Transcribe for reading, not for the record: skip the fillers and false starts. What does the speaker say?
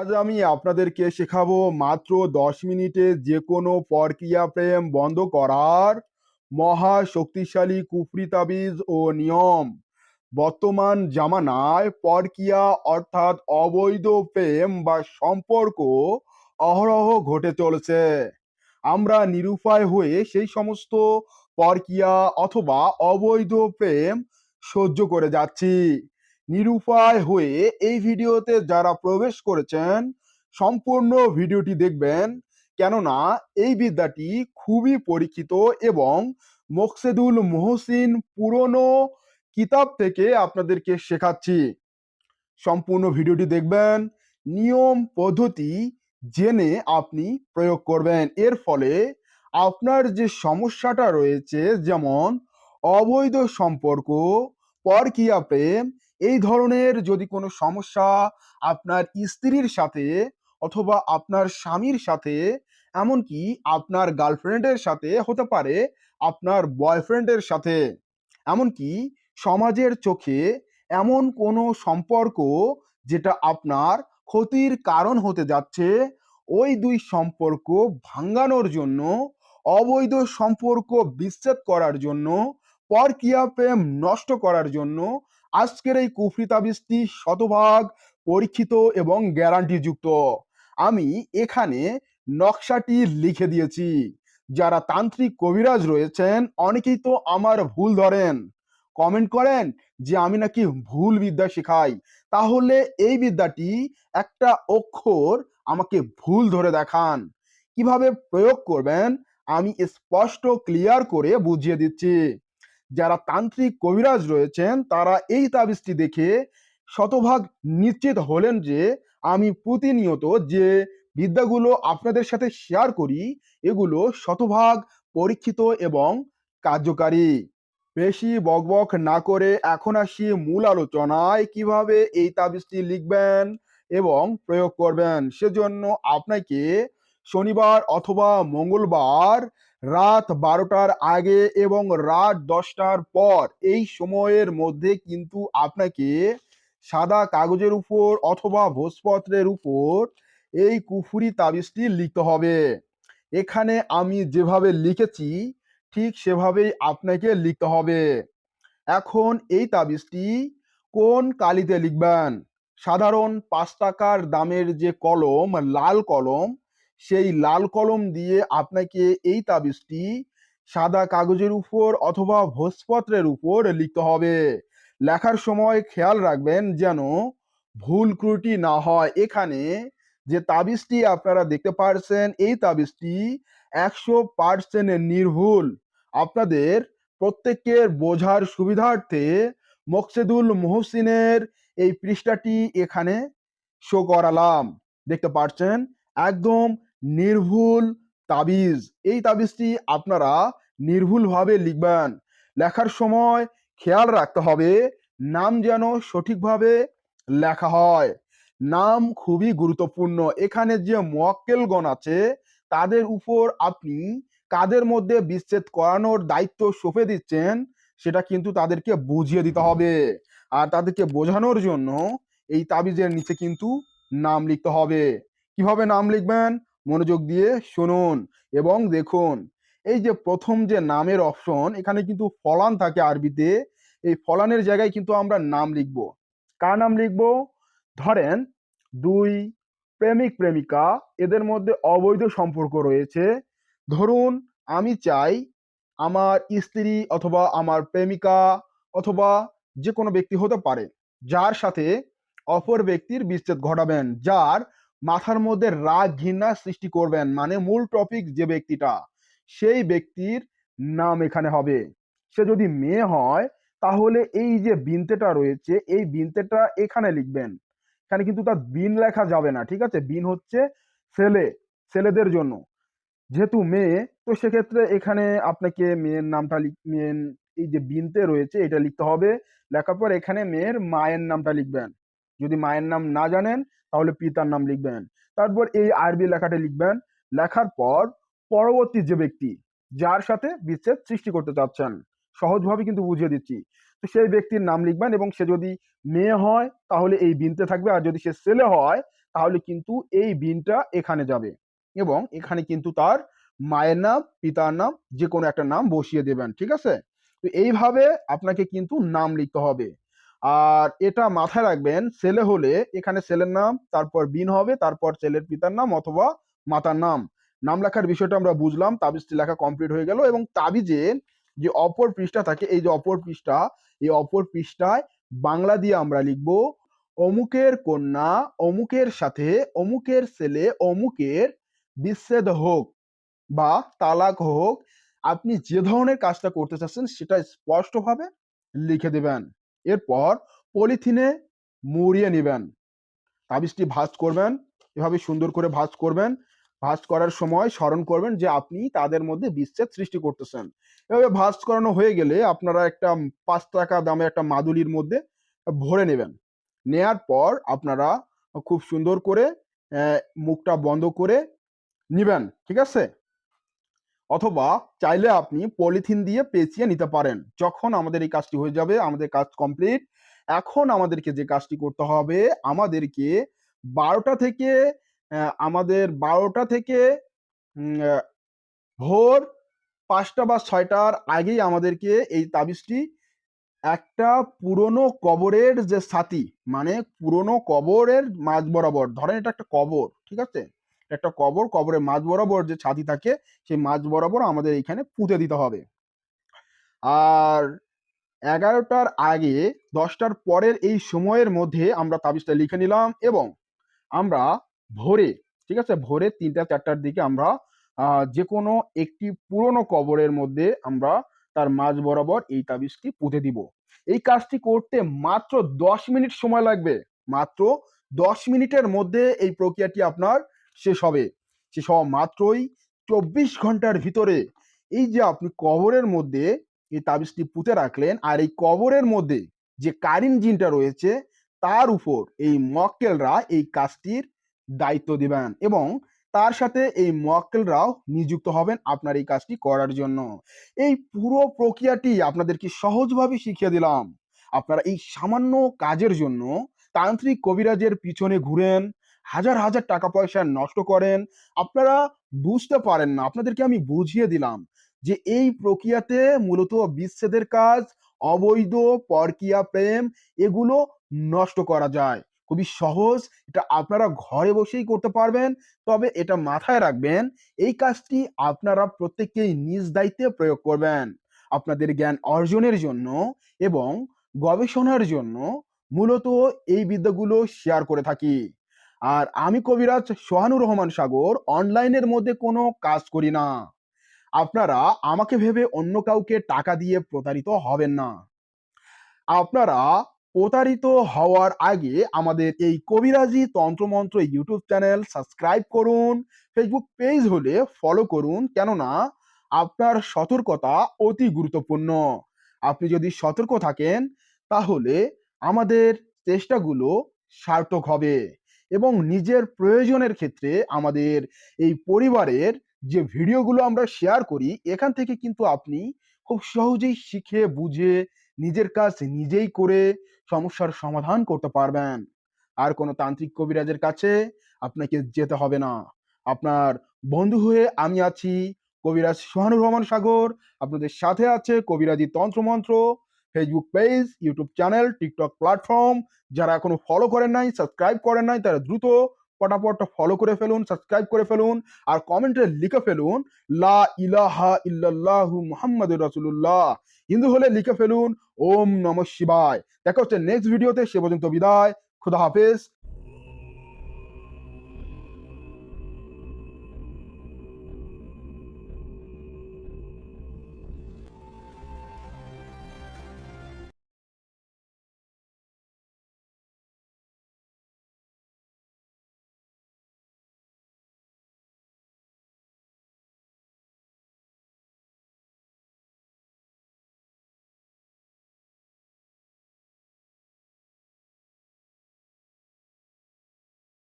আজ আমি আপনাদেরকে শেখাবো মাত্র 10 মিনিটে যে কোনো পরকীয়া প্রেম বন্ধ করার মহা শক্তিশালী কুফরি তাবিজ ও নিয়ম। বর্তমান জামানায় পরকীয়া অর্থাৎ অবৈধ প্রেম বা সম্পর্ক অহরহ ঘটে চলেছে। আমরা নিরুপায় হয়ে সেই সমস্ত পরকীয়া অথবা অবৈধ প্রেম সহ্য করে যাচ্ছি। নিরুপায় হয়ে এই ভিডিওতে যারা প্রবেশ করেছেন সম্পূর্ণ ভিডিওটি দেখবেন, কেননা এই বিদ্যাটি খুবই পরীক্ষিত এবং মোকসেদুল মুহসিন পুরনো কিতাব থেকে আপনাদেরকে শেখাচ্ছি। সম্পূর্ণ ভিডিওটি দেখবেন, নিয়ম পদ্ধতি জেনে আপনি প্রয়োগ করবেন। এর ফলে আপনার যে সমস্যাটা রয়েছে, যেমন অবৈধ সম্পর্ক, পরকীয়া প্রেম, এই ধরনের যদি কোনো সমস্যা আপনার স্ত্রীর সাথে অথবা আপনার স্বামীর সাথে, এমনকি আপনার গার্লফ্রেন্ডের সাথে হতে পারে, আপনার বয়ফ্রেন্ডের সাথে, এমনকি সমাজের চোখে এমন কোনো সম্পর্ক যেটা আপনার ক্ষতির কারণ হতে যাচ্ছে, ওই দুই সম্পর্ক ভাঙানোর জন্য, অবৈধ সম্পর্ক বিচ্ছেদ করার জন্য, পরকীয়া প্রেম নষ্ট করার জন্য আজকের এই কুফরি তাবিজটি শতভাগ পরীক্ষিত এবং গ্যারান্টিযুক্ত। আমি এখানে নকশাটি লিখে দিয়েছি। যারা তান্ত্রিক কবিরাজ রয়েছেন অনেকেই তো আমার ভুল ধরেন, কমেন্ট করেন যে আমি নাকি ভুল বিদ্যা শেখাই। তাহলে এই বিদ্যাটি একটা অক্ষর আমাকে ভুল ধরে দেখান, কিভাবে প্রয়োগ করবেন আমি স্পষ্ট ক্লিয়ার করে বুঝিয়ে দিচ্ছি। যারা তান্ত্রিক কবিরাজ রয়েছেন তারা এই তাবিজটি দেখে শতভাগ নিশ্চিত হলেন যে আমি প্রতিনিয়ত যে বিদ্যাগুলো আপনাদের সাথে শেয়ার করি এগুলো শতভাগ পরীক্ষিত এবং কার্যকারী। বেশি বকবক না করে এখন আসি মূল আলোচনায়, কিভাবে এই তাবিজটি লিখবেন এবং প্রয়োগ করবেন। সেজন্য আপনাকে শনিবার অথবা মঙ্গলবার রাত 12টার আগে এবং রাত 10টার পর এই সময়ের মধ্যে কিন্তু আপনাকে সাদা কাগজের উপর অথবা ভোজপত্রের উপর এই কুফরি তাবিজটি লিখতে হবে। এখানে আমি যেভাবে লিখেছি ঠিক সেভাবেই আপনাকে লিখতে হবে। এখন এই তাবিজটি কোন কালিতে লিখবেন? সাধারণ 5 টাকার দামের যে কলম, লাল কলম, সেই লাল কলম দিয়ে আপনাকে এই তাবিজটি সাদা কাগজের উপর অথবা ভোজপত্রের উপর লিখতে হবে। লেখার সময় খেয়াল রাখবেন যেন ভুল ত্রুটি না হয়। এখানে যে তাবিজটি আপনারা দেখতে পাচ্ছেন এই তাবিজটি 100% নির্ভুল। আপনাদের প্রত্যেকের বোঝার সুবিধার্থে মোকসেদুল মুহসিনের এই পৃষ্ঠাটি এখানে শো করালাম। দেখতে পাচ্ছেন একদম নির্ভুল তাবিজ। এই তাবিজটি আপনারা নির্ভুলভাবে লিখবেন। লেখার সময় খেয়াল রাখতে হবে নাম যেন সঠিকভাবে লেখা হয়। নাম খুবই গুরুত্বপূর্ণ। এখানে যে মুয়াক্কেলগণ আছে তাদের উপর আপনি কাদের মধ্যে বিচ্ছেদ করানোর দায়িত্ব সঁপে দিচ্ছেন সেটা কিন্তু তাদেরকে বুঝিয়ে দিতে হবে। আর তাদেরকে বোঝানোর জন্য এই তাবিজের নিচে কিন্তু নাম লিখতে হবে। কিভাবে নাম লিখবেন মনোযোগ দিয়ে শুনুন এবং দেখুন। এই যে প্রথম যে নামের অপশন, এখানে কিন্তু ফলান থাকে আরবিতে। এই ফলানের জায়গায় কিন্তু আমরা নাম লিখব। কার নাম লিখব? ধরেন দুই প্রেমিক প্রেমিকা, এদের মধ্যে অবৈধ সম্পর্ক রয়েছে। ধরুন আমি চাই আমার স্ত্রী অথবা আমার প্রেমিকা অথবা যে কোনো ব্যক্তি হতে পারে যার সাথে অপর ব্যক্তির বিচ্ছেদ ঘটাবেন, যার মাথার মধ্যে রাগ ঘৃণা সৃষ্টি করবেন, মানে মূল টপিক যে ব্যক্তিটা, সেই ব্যক্তির নাম এখানে হবে। সে যদি মেয়ে হয় তাহলে এই যে বিনতেটা রয়েছে এই বিনতেটা এখানে লিখবেন। এখানে কিন্তু তার বিন লেখা যাবে না, ঠিক আছে? বিন হচ্ছে ছেলে, ছেলেদের জন্য। যেহেতু মেয়ে তো সেক্ষেত্রে এখানে আপনাকে মেয়ের নামটা মেন এই যে বিনতে রয়েছে এটা লিখতে হবে। লেখার পর এখানে মেয়ের মায়ের নামটা লিখবেন। যদি মায়ের নাম না জানেন তাহলে পিতার নাম লিখবেন। তারপর এই আরবি লেখাটা লিখবেন। লেখার পর পরবর্তী যে ব্যক্তি যার সাথে বিচ্ছেদ সৃষ্টি করতে চাচ্ছেন, সহজভাবে কিন্তু বুঝিয়ে দিচ্ছি, তো সেই ব্যক্তির নাম লিখবেন এবং সে যদি মেয়ে হয় তাহলে এই বিনতে থাকবে, আর যদি সে ছেলে হয় তাহলে কিন্তু এই বিনটা এখানে যাবে এবং এখানে কিন্তু তার মায়ের নাম, পিতার নাম, যে কোনো একটা নাম বসিয়ে দেবেন। ঠিক আছে? তো এইভাবে আপনাকে কিন্তু নাম লিখতে হবে। আর এটা মাথায় রাখবেন, ছেলে হলে এখানে ছেলের নাম, তারপর বিন হবে, তারপর ছেলের পিতার নাম অথবা মাতার নাম। নাম লেখার বিষয়টা আমরা বুঝলাম, তাবিজটি লেখা কমপ্লিট হয়ে গেল এবং তাবিজের যে অপর পৃষ্ঠা থাকে, এই যে অপর পৃষ্ঠা, এই অপর পৃষ্ঠায় বাংলা দিয়ে আমরা লিখব, অমুকের কন্যা অমুকের সাথে অমুকের ছেলে অমুকের বিচ্ছেদ হোক বা তালাক হোক। আপনি যে ধরনের কাজটা করতে চাচ্ছেন সেটা স্পষ্টভাবে লিখে দেবেন। এরপর পলিথিনে মুড়িয়ে নেবেন, তাবিজটি ভাঁজ করবেন, এভাবে সুন্দর করে ভাঁজ করবেন। ভাঁজ করার সময় স্মরণ করবেন যে আপনি তাদের মধ্যে বিচ্ছেদ সৃষ্টি করতেছেন। এভাবে ভাঁজ করানো হয়ে গেলে আপনারা একটা 5 টাকা দামে একটা মাদুলির মধ্যে ভরে নেবেন। নেয়ার পর আপনারা খুব সুন্দর করে মুখটা বন্ধ করে নিবেন। ঠিক আছে? অথবা চাইলে আপনি পলিথিন দিয়ে পেঁচিয়ে নিতে পারেন। যখন আমাদের এই কাজটি হয়ে যাবে, আমাদের কাজ কমপ্লিট। এখন আমাদেরকে যে কাজটি করতে হবে, আমাদেরকে 12টা থেকে আমাদের 12টা থেকে ভোর 5টা বা 6টার আগেই আমাদেরকে এই তাবিজটি একটা পুরনো কবরের যে ছাতি, মানে পুরনো কবরের মাঝ বরাবর, ধরেন এটা একটা কবর, ঠিক আছে? একটা কবর, কবরের মাঝ বরাবর যে ছাতি থাকে সেই মাঝ বরাবর আমাদের এইখানে পুঁতে দিতে হবে। আর 11টার আগে 10টার পরের এই সময়ের মধ্যে আমরা তাবিজটা লিখে নিলাম এবং আমরা ভোরে, ঠিক আছে, ভোরে 3টা-4টার দিকে আমরা যে কোনো একটি পুরনো কবরের মধ্যে আমরা তার মাঝ বরাবর এই তাবিজটি পুঁতে দিব। এই কাজটি করতে মাত্র 10 মিনিট সময় লাগবে। মাত্র 10 মিনিটের মধ্যে এই প্রক্রিয়াটি আপনার শেষ হবে। শেষ হওয়া মাত্রই 24 ঘন্টার ভিতরে এই যে আপনি কবরের মধ্যে এই তাবিজটি পুঁতে রাখলেন, আর এই কবরের মধ্যে যে কারিন জিনটা রয়েছে তার উপর এই মক্কেলরা এই কাজটির দায়িত্ব দিবেন এবং তার সাথে এই মক্কেলরাও নিযুক্ত হবেন আপনার এই কাজটি করার জন্য। এই পুরো প্রক্রিয়াটি আপনাদেরকে সহজভাবে শিখিয়ে দিলাম। আপনারা এই সামান্য কাজের জন্য তান্ত্রিক কবিরাজের পিছনে ঘুরেন, হাজার হাজার টাকা পয়সা নষ্ট করেন, আপনারা বুঝতে পারেন না। আপনাদেরকে আমি বুঝিয়ে দিলাম যে এই প্রক্রিয়াতে মূলত বিচ্ছেদের কাজ, অবৈধ পরকীয়া প্রেম, এগুলো নষ্ট করা যায়। খুবই সহজ, এটা আপনারা ঘরে বসেই করতে পারবেন। তবে এটা মাথায় রাখবেন, এই কাজটি আপনারা প্রত্যেকেই নিজ দায়িত্বে প্রয়োগ করবেন। আপনাদের জ্ঞান অর্জনের জন্য এবং গবেষণার জন্য মূলত এই বিদ্যাগুলো শেয়ার করে থাকি। আর আমি কবিরাজ সোহানুর রহমান সাগর অনলাইনের মধ্যে কোনো কাজ করি না। আপনারা আমাকে ভেবে অন্য কাউকে টাকা দিয়ে প্রতারিত হবেন না। আপনারা প্রতারিত হওয়ার আগে আমাদের এই কবিরাজি তন্ত্রমন্ত্র ইউটিউব চ্যানেল সাবস্ক্রাইব করুন, ফেসবুক পেজ হলে ফলো করুন, কেননা আপনার সতর্কতা অতি গুরুত্বপূর্ণ। আপনি যদি সতর্ক থাকেন তাহলে আমাদের চেষ্টাগুলো সার্থক হবে এবং নিজের প্রয়োজনের ক্ষেত্রে আমাদের এই পরিবারের যে ভিডিওগুলো আমরা শেয়ার করি, এখান থেকে কিন্তু আপনি খুব সহজেই শিখে বুঝে নিজের কাজ নিজেই করে সমস্যার সমাধান করতে পারবেন। আর কোনো তান্ত্রিক কবিরাজের কাছে আপনাকে যেতে হবে না। আপনার বন্ধু হয়ে আমি আছি, কবিরাজ সোহানুর রহমান সাগর। আপনাদের সাথে আছে কবিরাজি তন্ত্রমন্ত্র Facebook page, YouTube channel, TikTok platform. যারা এখনো ফলো করেন নাই, সাবস্ক্রাইব করেন নাই, তারা দ্রুত পটাপট ফলো করে ফেলুন, সাবস্ক্রাইব করে ফেলুন আর কমেন্টে লিখে ফেলুন লা ইলাহা ইল্লাল্লাহু মুহাম্মাদুর রাসূলুল্লাহ। হিন্দু হলে লিখে ফেলুন ওম নমঃ শিবায়। দেখা হচ্ছে নেক্সট ভিডিওতে, সে পর্যন্ত বিদায়, খুদা হাফেজ।